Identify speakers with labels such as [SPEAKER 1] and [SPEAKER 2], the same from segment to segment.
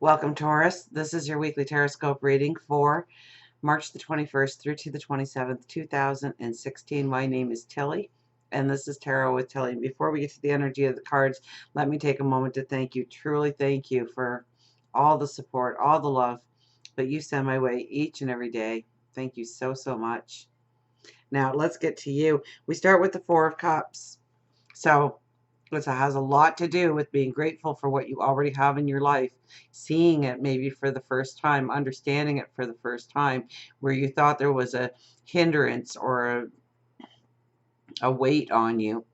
[SPEAKER 1] Welcome, Taurus. This is your weekly Taroscope reading for March the 21st through to the 27th, 2016. My name is Tilly, and this is Tarot with Tilly. And before we get to the energy of the cards, let me take a moment to thank you, truly thank you for all the support, all the love that you send my way each and every day. Thank you so, so much. Now, let's get to you. We start with the Four of Cups. So, this has a lot to do with being grateful for what you already have in your life, seeing it maybe for the first time, understanding it for the first time, where you thought there was a hindrance or a weight on you,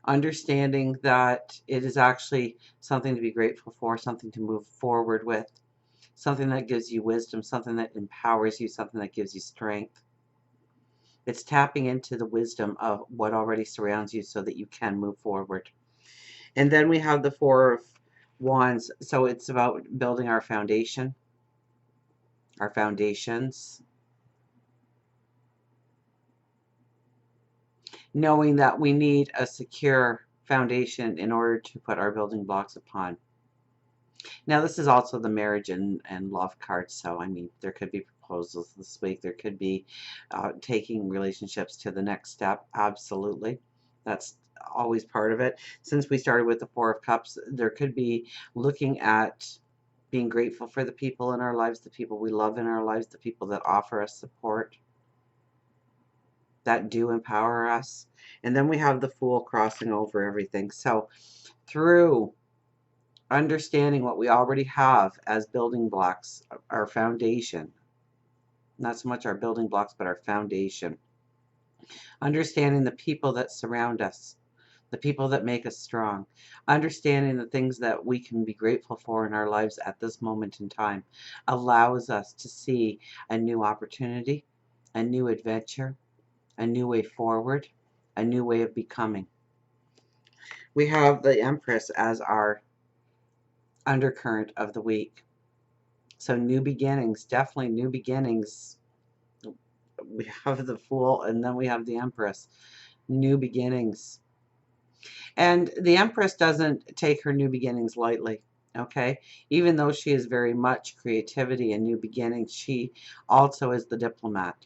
[SPEAKER 1] understanding that it is actually something to be grateful for, something to move forward with, something that gives you wisdom, something that empowers you, something that gives you strength. It's tapping into the wisdom of what already surrounds you so that you can move forward. And then we have the Four of Wands. So it's about building our foundation, our foundations, knowing that we need a secure foundation in order to put our building blocks upon. Now, this is also the marriage and love card. So, I mean, there could be proposals this week. There could be taking relationships to the next step. Absolutely. That's always part of it. Since we started with the Four of Cups, there could be looking at being grateful for the people in our lives, the people we love in our lives, the people that offer us support, that do empower us. And then we have the Fool crossing over everything. So through understanding what we already have as building blocks, our foundation, not so much our building blocks, but our foundation, understanding the people that surround us, the people that make us strong, understanding the things that we can be grateful for in our lives at this moment in time, allows us to see a new opportunity, a new adventure, a new way forward, a new way of becoming. We have the Empress as our undercurrent of the week. So new beginnings, definitely new beginnings. We have the Fool and then we have the Empress. New beginnings. And the Empress doesn't take her new beginnings lightly, okay? Even though she is very much creativity and new beginnings, she also is the diplomat.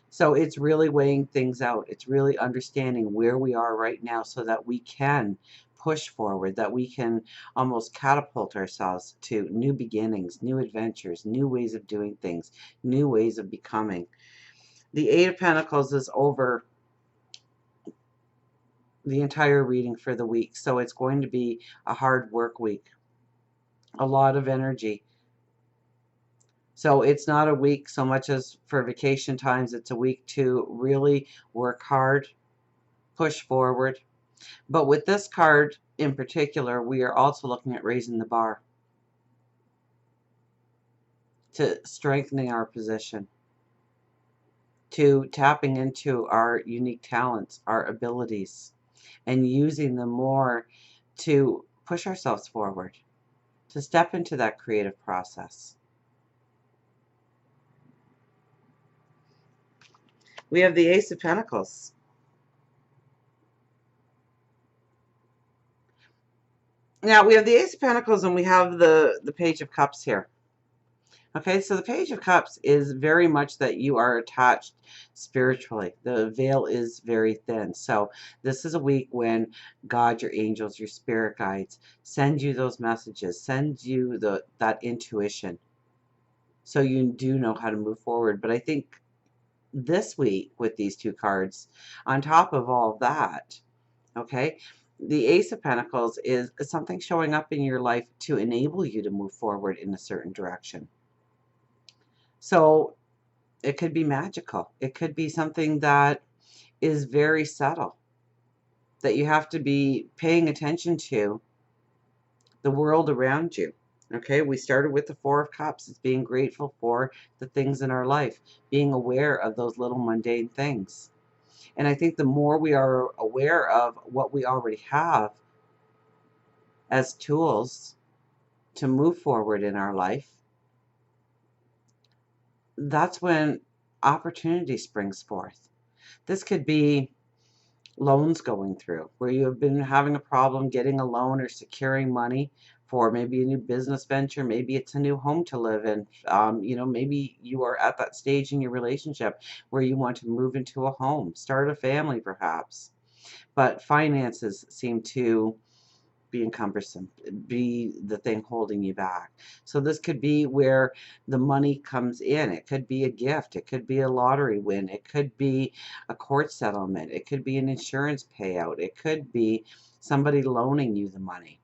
[SPEAKER 1] So it's really weighing things out. It's really understanding where we are right now so that we can push forward, that we can almost catapult ourselves to new beginnings, new adventures, new ways of doing things, new ways of becoming. The Eight of Pentacles is over the entire reading for the week. So it's going to be a hard work week, a lot of energy. So it's not a week so much as for vacation times. It's a week to really work hard, push forward. But with this card in particular, we are also looking at raising the bar, to strengthening our position, to tapping into our unique talents, our abilities, and using them more to push ourselves forward, to step into that creative process. We have the Ace of Pentacles. Now, we have the Ace of Pentacles and we have the Page of Cups here. Okay, so the Page of Cups is very much that you are attached spiritually. The veil is very thin. So this is a week when God, your angels, your spirit guides send you those messages, send you that intuition, so you do know how to move forward. But I think this week with these two cards, on top of all that, okay, the Ace of Pentacles is something showing up in your life to enable you to move forward in a certain direction. So it could be magical. It could be something that is very subtle, that you have to be paying attention to the world around you. Okay, we started with the Four of Cups. It's being grateful for the things in our life, being aware of those little mundane things. And I think the more we are aware of what we already have as tools to move forward in our life, that's when opportunity springs forth. This could be loans going through, where you have been having a problem getting a loan or securing money for maybe a new business venture, maybe it's a new home to live in. You know, maybe you are at that stage in your relationship where you want to move into a home, start a family perhaps. But finances seem to be cumbersome, be the thing holding you back. So this could be where the money comes in. It could be a gift. It could be a lottery win. It could be a court settlement. It could be an insurance payout. It could be somebody loaning you the money.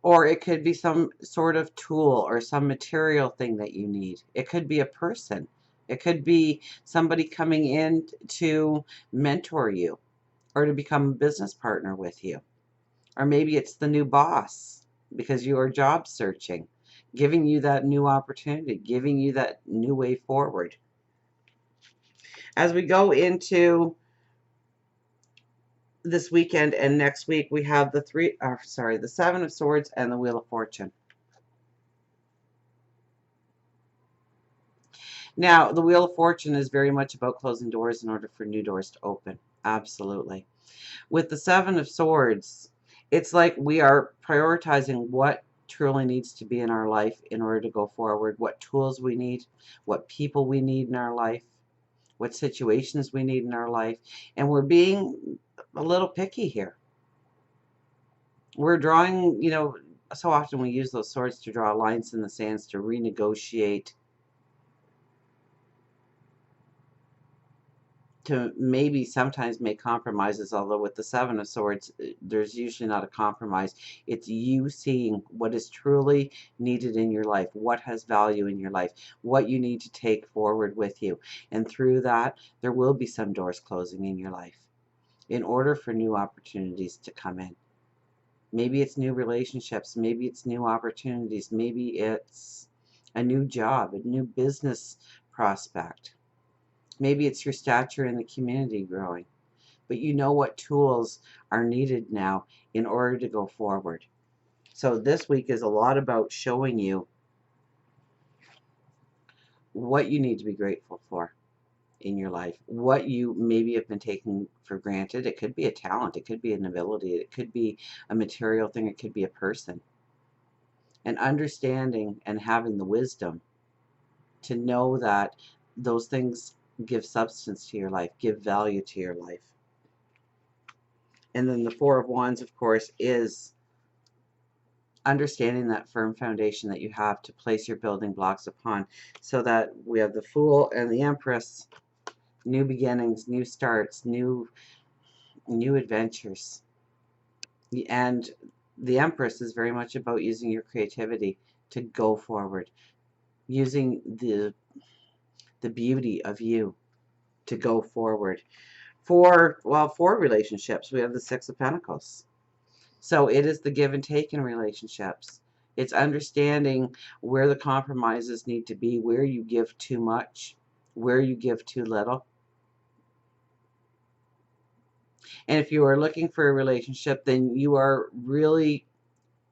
[SPEAKER 1] Or it could be some sort of tool or some material thing that you need. It could be a person. It could be somebody coming in to mentor you or to become a business partner with you. Or maybe it's the new boss because you are job searching, giving you that new opportunity, giving you that new way forward. As we go into this weekend and next week, we have the Seven of Swords and the Wheel of Fortune. Now, the Wheel of Fortune is very much about closing doors in order for new doors to open. Absolutely. With the Seven of Swords, it's like we are prioritizing what truly needs to be in our life in order to go forward, what tools we need, what people we need in our life, what situations we need in our life, and we're being a little picky here. We're drawing, you know, so often we use those swords to draw lines in the sands, to renegotiate, to maybe sometimes make compromises, although with the Seven of Swords, there's usually not a compromise. It's you seeing what is truly needed in your life, what has value in your life, what you need to take forward with you. And through that, there will be some doors closing in your life in order for new opportunities to come in. Maybe it's new relationships, maybe it's new opportunities, maybe it's a new job, a new business prospect. Maybe it's your stature in the community growing, but you know what tools are needed now in order to go forward. So this week is a lot about showing you what you need to be grateful for in your life, what you maybe have been taking for granted. It could be a talent, it could be an ability, it could be a material thing, it could be a person. And understanding and having the wisdom to know that those things give substance to your life, give value to your life. And then the Four of Wands, of course, is understanding that firm foundation that you have to place your building blocks upon. So that we have the Fool and the Empress, new beginnings, new starts, new adventures. And the Empress is very much about using your creativity to go forward, using the beauty of you to go forward. For relationships, we have the Six of Pentacles. So it is the give and take in relationships. It's understanding where the compromises need to be, where you give too much, where you give too little. And if you are looking for a relationship, then you are really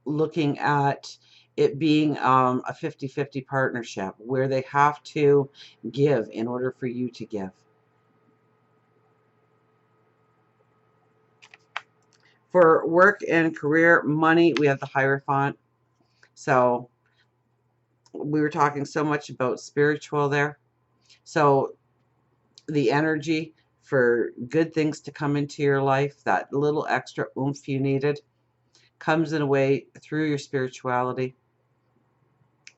[SPEAKER 1] looking at it being a 50-50 partnership where they have to give in order for you to give. For work and career, money, we have the Hierophant. So we were talking so much about spiritual there. So the energy for good things to come into your life, that little extra oomph you needed, comes in a way through your spirituality,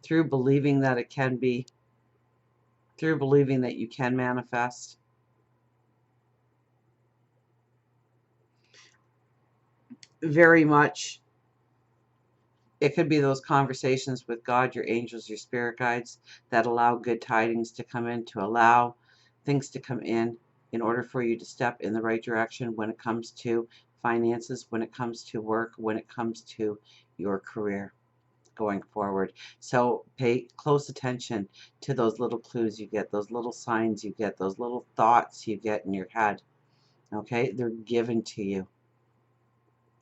[SPEAKER 1] through believing that it can be, through believing that you can manifest. Very much, it could be those conversations with God, your angels, your spirit guides that allow good tidings to come in, to allow things to come in order for you to step in the right direction when it comes to finances, when it comes to work, when it comes to your career going forward. So pay close attention to those little clues you get, those little signs you get, those little thoughts you get in your head. Okay? They're given to you.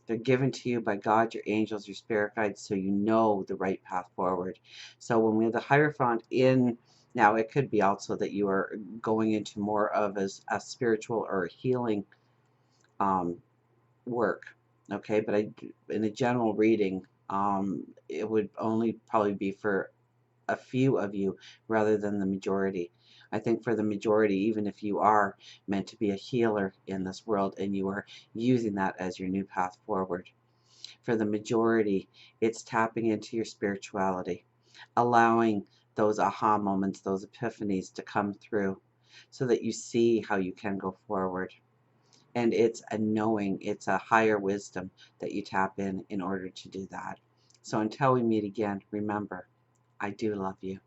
[SPEAKER 1] They're given to you by God, your angels, your spirit guides, so you know the right path forward. So when we have the Hierophant in, now it could be also that you are going into more of a spiritual or a healing work. Okay, but in a general reading, it would only probably be for a few of you rather than the majority. I think for the majority, even if you are meant to be a healer in this world and you are using that as your new path forward, for the majority, it's tapping into your spirituality, allowing those aha moments, those epiphanies to come through so that you see how you can go forward. And it's a knowing, it's a higher wisdom that you tap in order to do that. So until we meet again, remember, I do love you.